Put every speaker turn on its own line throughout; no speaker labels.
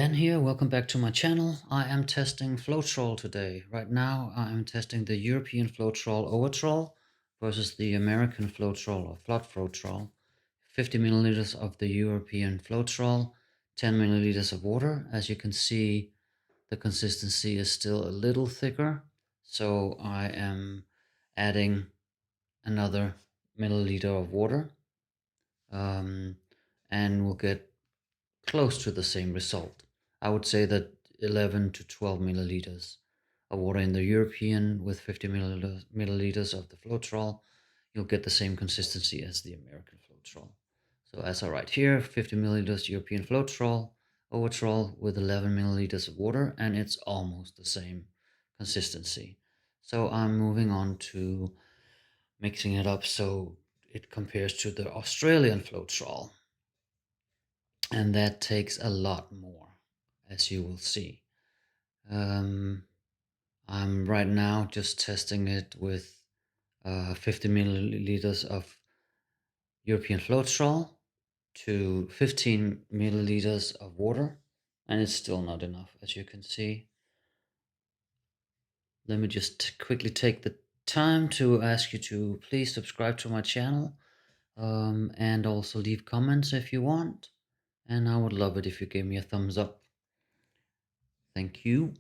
again here. Welcome back to my channel. I am testing Floetrol today. Right now I am testing the European Floetrol Owatrol versus the American Floetrol or Flood Floetrol. 50 milliliters of the European Floetrol, 10 milliliters of water. As you can see, the consistency is still a little thicker, so I am adding another milliliter of water, and we'll get close to the same result. I would say that 11 to 12 milliliters of water in the European with 50 milliliters of the Floetrol, you'll get the same consistency as the American Floetrol. So as I write here, 50 milliliters European Floetrol, Owatrol with 11 milliliters of water, and it's almost the same consistency. So I'm moving on to mixing it up so it compares to the Australian Floetrol. And that takes a lot more, as you will see. I'm right now just testing it with 50 milliliters of European Floetrol to 15 milliliters of water, and it's still not enough, as you can see. Let me just quickly take the time to ask you to please subscribe to my channel, and also leave comments if you want. And I would love it if you gave me a thumbs up. Thank you.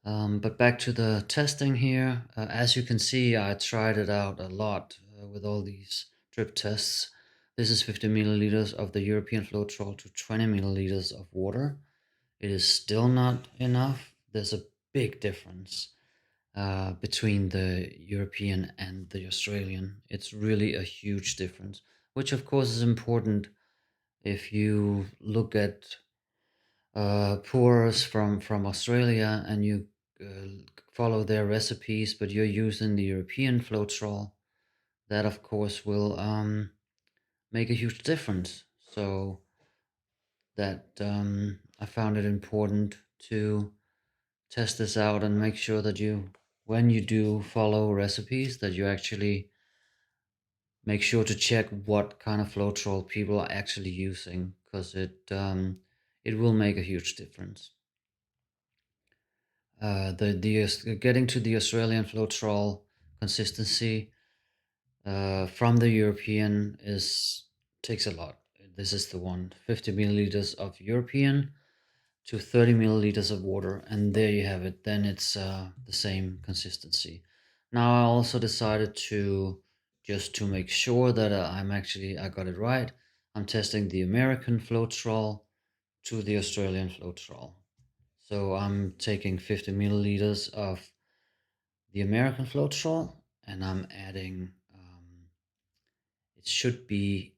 But back to the testing here. As you can see, I tried it out a lot with all these drip tests. This is 50 milliliters of the European Floetrol to 20 milliliters of water. It is still not enough. There's a big difference between the European and the Australian. It's really a huge difference, which of course is important if you look at pourers from Australia and you follow their recipes, but you're using the European Floetrol. That of course will make a huge difference. So that I found it important to test this out and make sure that you, when you do follow recipes, that you actually make sure to check what kind of Floetrol people are actually using, because it will make a huge difference. Getting to the Australian Floetrol consistency from the European takes a lot. This is the one, 50 milliliters of European to 30 milliliters of water, and there you have it. Then it's the same consistency. Now I also decided to, just to make sure that I got it right, I'm testing the American Floetrol to the Australian Floetrol. So I'm taking 50 milliliters of the American Floetrol and I'm adding, it should be,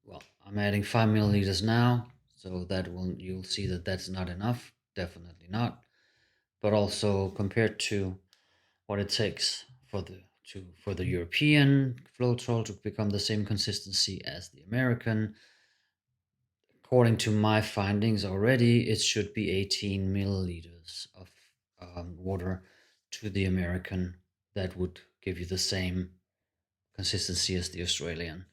well, I'm adding 5 milliliters now. So you'll see that that's not enough, definitely not. But also compared to what it takes for the European Floetrol to become the same consistency as the American, according to my findings already, it should be 18 milliliters of water to the American. That would give you the same consistency as the Australian.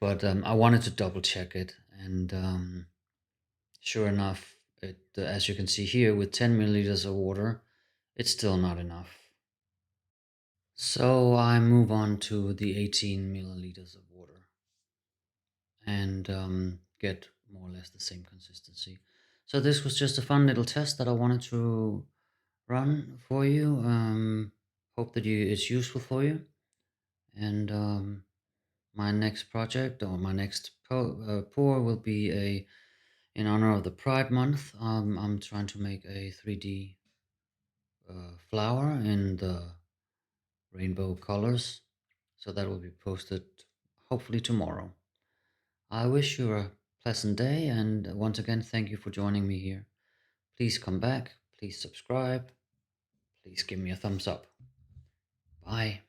But I wanted to double check it, and sure enough, as you can see here, with 10 milliliters of water, it's still not enough. So I move on to the 18 milliliters of water and get more or less the same consistency. So this was just a fun little test that I wanted to run for you. Hope that it's useful for you. And my next project or my next pour will be in honor of the Pride Month. I'm trying to make a 3D flower in the rainbow colors. So that will be posted hopefully tomorrow. I wish you a pleasant day, and once again, thank you for joining me here. Please come back, please subscribe, please give me a thumbs up. Bye.